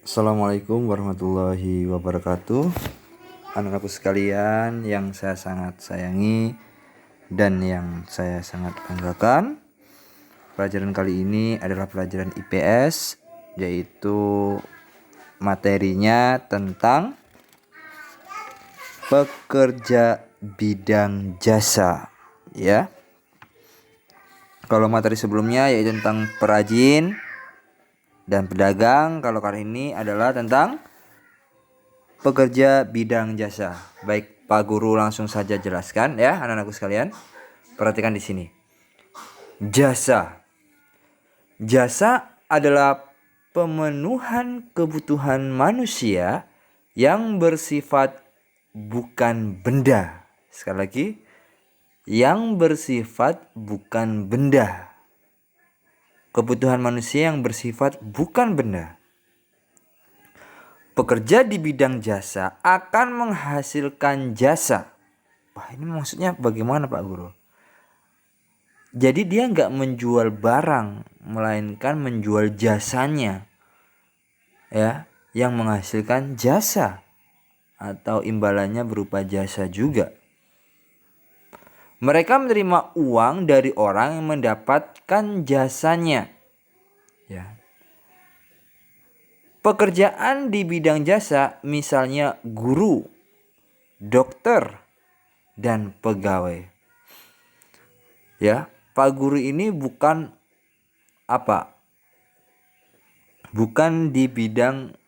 Assalamualaikum warahmatullahi wabarakatuh. Anak-anakku sekalian yang saya sangat sayangi dan yang saya sangat banggakan, pelajaran kali ini adalah pelajaran IPS, yaitu materinya tentang pekerja bidang jasa, ya. Kalau materi sebelumnya yaitu tentang perajin dan pedagang, kalau kali ini adalah tentang pekerja bidang jasa. Baik, Pak Guru langsung saja jelaskan ya, anak-anakku sekalian. Perhatikan di sini. Jasa. Jasa adalah pemenuhan kebutuhan manusia yang bersifat bukan benda. Sekali lagi, yang bersifat bukan benda. Kebutuhan manusia yang bersifat bukan benda. Pekerja di bidang jasa akan menghasilkan jasa. Wah, ini maksudnya bagaimana Pak Guru? Jadi dia nggak menjual barang, melainkan menjual jasanya, ya, yang menghasilkan jasa atau imbalannya berupa jasa juga. Mereka menerima uang dari orang yang mendapatkan jasanya, ya. Pekerjaan di bidang jasa misalnya guru, dokter, dan pegawai. Ya, Pak Guru ini bukan bukan di bidang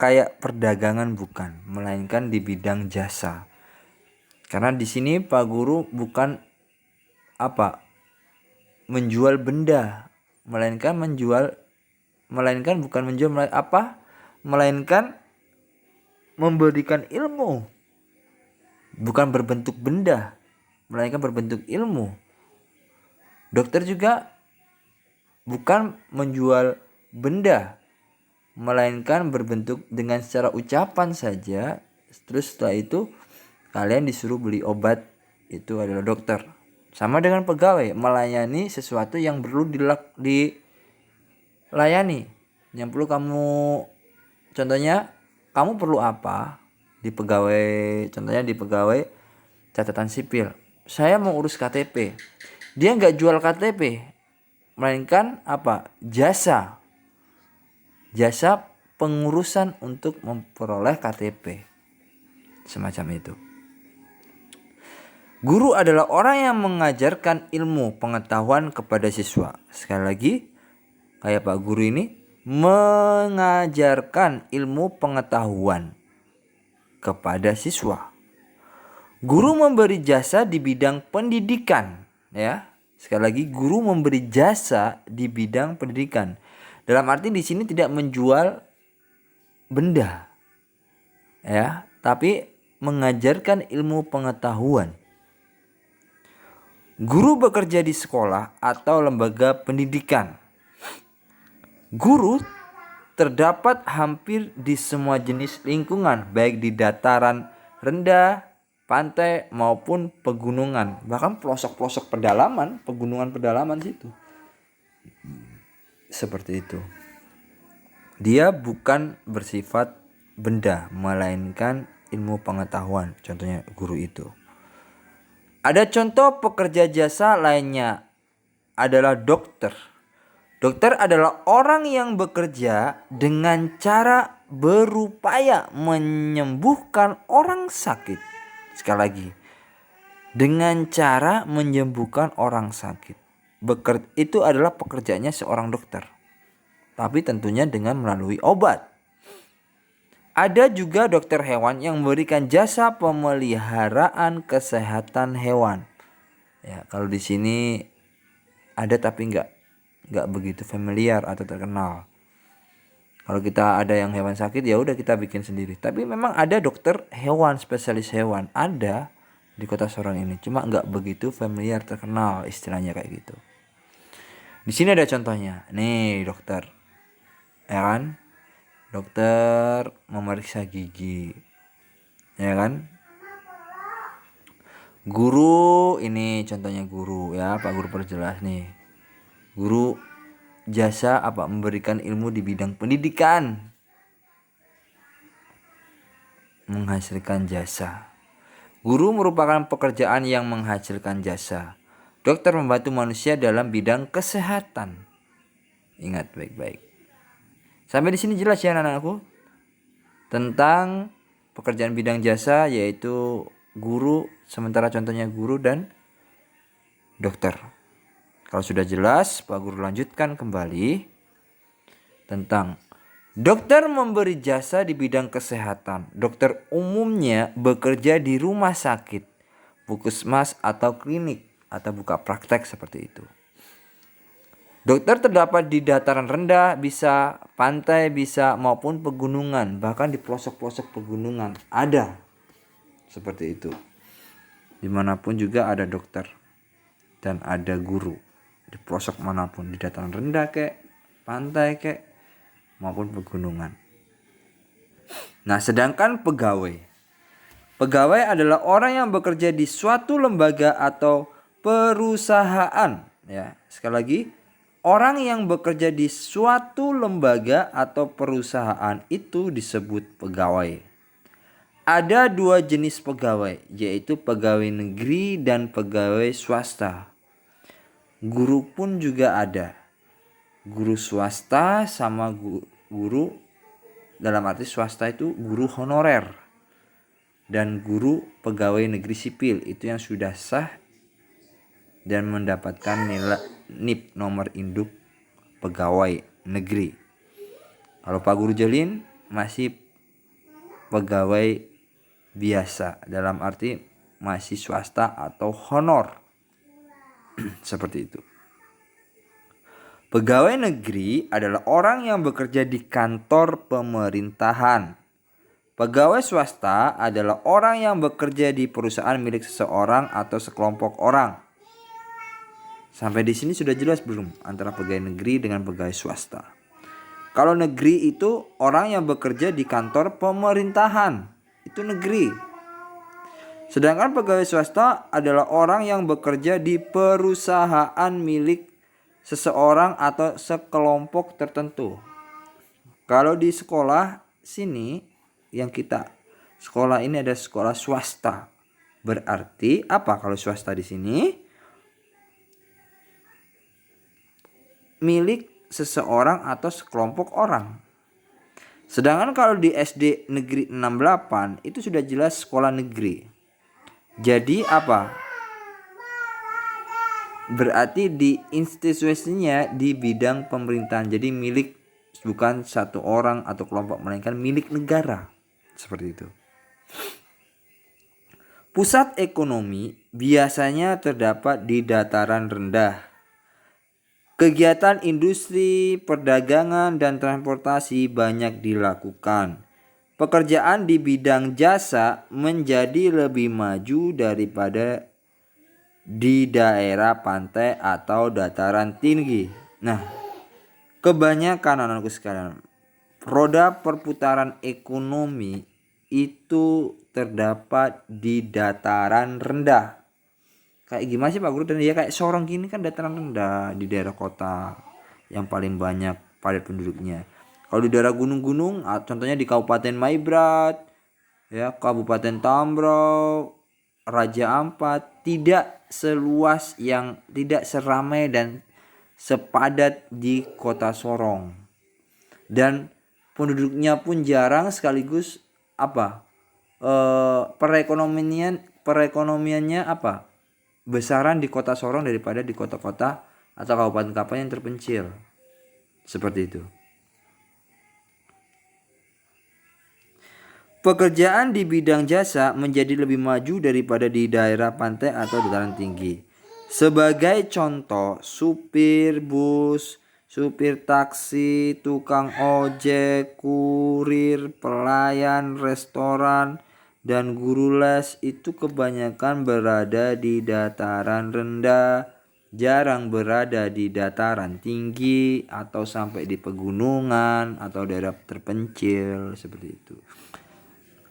kayak perdagangan, bukan, melainkan di bidang jasa. Karena di sini Pak Guru bukan menjual benda, melainkan memberikan ilmu. Bukan berbentuk benda, melainkan berbentuk ilmu. Dokter juga bukan menjual benda, melainkan berbentuk dengan secara ucapan saja. Terus setelah itu kalian disuruh beli obat, itu adalah dokter. Sama dengan pegawai, melayani sesuatu yang perlu dilayani. Yang perlu contohnya kamu perlu apa di pegawai, contohnya di pegawai catatan sipil. Saya mau urus KTP. Dia nggak jual KTP, melainkan jasa pengurusan untuk memperoleh KTP, semacam itu. Guru adalah orang yang mengajarkan ilmu pengetahuan kepada siswa. Sekali lagi, kayak Pak Guru ini mengajarkan ilmu pengetahuan kepada siswa. Guru memberi jasa di bidang pendidikan, ya. Sekali lagi, guru memberi jasa di bidang pendidikan. Dalam arti di sini tidak menjual benda, ya, tapi mengajarkan ilmu pengetahuan. Guru bekerja di sekolah atau lembaga pendidikan. Guru terdapat hampir di semua jenis lingkungan, baik di dataran rendah, pantai maupun pegunungan, bahkan pelosok-pelosok pedalaman, pegunungan pedalaman situ. Seperti itu. Dia bukan bersifat benda, melainkan ilmu pengetahuan. Contohnya guru itu. Ada contoh pekerja jasa lainnya adalah dokter. Dokter adalah orang yang bekerja dengan cara berupaya menyembuhkan orang sakit. Sekali lagi, dengan cara menyembuhkan orang sakit. Itu adalah pekerjaannya seorang dokter. Tapi tentunya dengan melalui obat. Ada juga dokter hewan yang memberikan jasa pemeliharaan kesehatan hewan. Ya, kalau di sini ada tapi nggak begitu familiar atau terkenal. Kalau kita ada yang hewan sakit, ya udah kita bikin sendiri. Tapi memang ada dokter hewan, spesialis hewan, ada di Kota Sorong ini. Cuma nggak begitu familiar, terkenal istilahnya kayak gitu. Di sini ada contohnya. Nih dokter, ya kan? Dokter memeriksa gigi, ya kan? Guru, ini contohnya guru ya, Pak Guru perjelas nih. Guru jasa apa? Memberikan ilmu di bidang pendidikan. Menghasilkan jasa. Guru merupakan pekerjaan yang menghasilkan jasa. Dokter membantu manusia dalam bidang kesehatan. Ingat baik-baik. Sampai di sini jelas ya anak-anakku tentang pekerjaan bidang jasa, yaitu guru, sementara contohnya guru dan dokter. Kalau sudah jelas, Pak Guru lanjutkan kembali tentang dokter memberi jasa di bidang kesehatan. Dokter umumnya bekerja di rumah sakit, puskesmas atau klinik, atau buka praktek seperti itu. Dokter terdapat di dataran rendah, bisa pantai, bisa maupun pegunungan, bahkan di pelosok-pelosok pegunungan ada seperti itu. Dimanapun juga ada dokter dan ada guru, di pelosok manapun, di dataran rendah kek, pantai kek, maupun pegunungan. Nah, sedangkan pegawai adalah orang yang bekerja di suatu lembaga atau perusahaan. Ya, sekali lagi, orang yang bekerja di suatu lembaga atau perusahaan itu disebut pegawai. Ada dua jenis pegawai, yaitu pegawai negeri dan pegawai swasta. Guru pun juga ada. Guru swasta sama guru, dalam arti swasta itu guru honorer. Dan guru pegawai negeri sipil itu yang sudah sah dan mendapatkan nilai NIP, nomor induk pegawai negeri. Kalau Pak Guru Jalin masih pegawai biasa, dalam arti masih swasta atau honor. Seperti itu. Pegawai negeri adalah orang yang bekerja di kantor pemerintahan. Pegawai swasta adalah orang yang bekerja di perusahaan milik seseorang atau sekelompok orang. Sampai di sini sudah jelas belum antara pegawai negeri dengan pegawai swasta? Kalau negeri itu orang yang bekerja di kantor pemerintahan, itu negeri. Sedangkan pegawai swasta adalah orang yang bekerja di perusahaan milik seseorang atau sekelompok tertentu. Kalau di sekolah sini, yang kita sekolah ini ada sekolah swasta. Berarti apa kalau swasta di sini? Milik seseorang atau sekelompok orang. Sedangkan kalau di SD negeri 68 itu sudah jelas sekolah negeri. Jadi apa? Berarti di institusinya di bidang pemerintahan. Jadi milik, bukan satu orang atau kelompok, melainkan milik negara. Seperti itu. Pusat ekonomi biasanya terdapat di dataran rendah. Kegiatan industri, perdagangan, dan transportasi banyak dilakukan. Pekerjaan di bidang jasa menjadi lebih maju daripada di daerah pantai atau dataran tinggi. Nah, kebanyakan anakku sekalian, roda perputaran ekonomi itu terdapat di dataran rendah. Kayak gimana sih Pak Guru? Dan ya kayak Sorong gini kan dataran rendah di daerah kota yang paling banyak padat penduduknya. Kalau di daerah gunung-gunung, contohnya di Kabupaten Maibrat, ya, Kabupaten Tambrau, Raja Ampat, tidak seluas yang, tidak seramai dan sepadat di kota Sorong. Dan penduduknya pun jarang, sekaligus apa? Perekonomiannya apa? Besaran di kota Sorong daripada di kota-kota atau kabupaten-kabupaten yang terpencil. Seperti itu. Pekerjaan di bidang jasa menjadi lebih maju daripada di daerah pantai atau dataran tinggi. Sebagai contoh, supir bus, supir taksi, tukang ojek, kurir, pelayan restoran, dan guru les itu kebanyakan berada di dataran rendah, jarang berada di dataran tinggi atau sampai di pegunungan atau daerah terpencil seperti itu.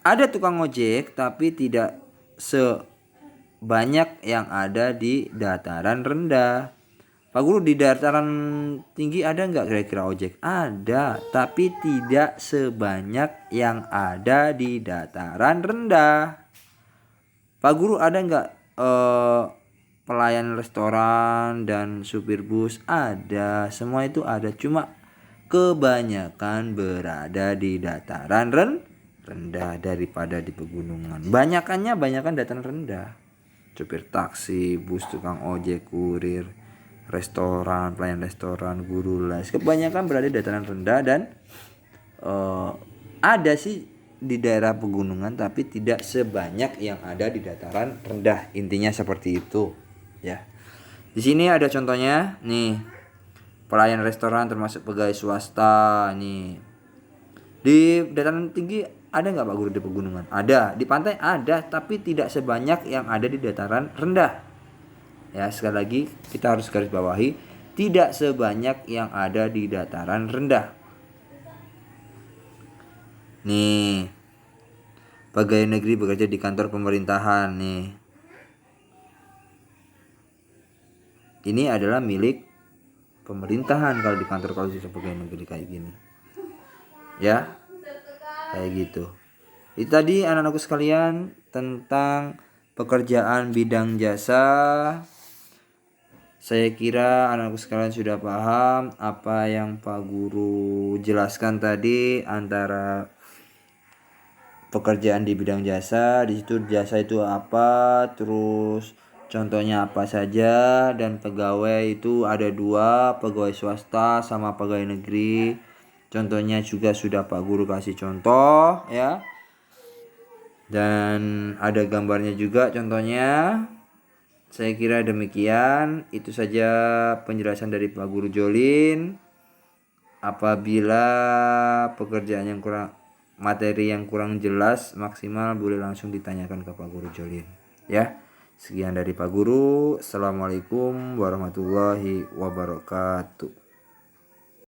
Ada tukang ojek tapi tidak sebanyak yang ada di dataran rendah. Pak Guru, di dataran tinggi ada nggak kira-kira ojek? Ada, tapi tidak sebanyak yang ada di dataran rendah. Pak Guru, ada nggak pelayan restoran dan supir bus? Ada, semua itu ada. Cuma kebanyakan berada di dataran rendah daripada di pegunungan. Banyakan dataran rendah. Supir taksi, bus, tukang ojek, kurir, restoran, pelayan restoran, guru les, kebanyakan berada di dataran rendah. Dan ada sih di daerah pegunungan, tapi tidak sebanyak yang ada di dataran rendah. Intinya seperti itu, ya. Di sini ada contohnya nih, pelayan restoran termasuk pegawai swasta nih. Di dataran tinggi ada nggak Pak Guru di pegunungan? Ada. Di pantai ada, tapi tidak sebanyak yang ada di dataran rendah. Ya, sekali lagi kita harus garis bawahi, tidak sebanyak yang ada di dataran rendah. Nih, pegawai negeri bekerja di kantor pemerintahan nih. Ini adalah milik pemerintahan kalau di kantor, kalau sistem pegawai negeri kayak gini. Ya, kayak gitu. Itu tadi anak-anakku sekalian tentang pekerjaan bidang jasa. Saya kira anak-anakku sekalian sudah paham apa yang Pak Guru jelaskan tadi antara pekerjaan di bidang jasa. Di situ jasa itu apa, terus contohnya apa saja, dan pegawai itu ada 2, pegawai swasta sama pegawai negeri. Contohnya juga sudah Pak Guru kasih contoh, ya. Dan ada gambarnya juga contohnya. Saya kira demikian. Itu saja penjelasan dari Pak Guru Jolin. Apabila pekerjaan yang kurang, materi yang kurang jelas maksimal, boleh langsung ditanyakan ke Pak Guru Jolin, ya. Sekian dari Pak Guru. Assalamualaikum warahmatullahi wabarakatuh.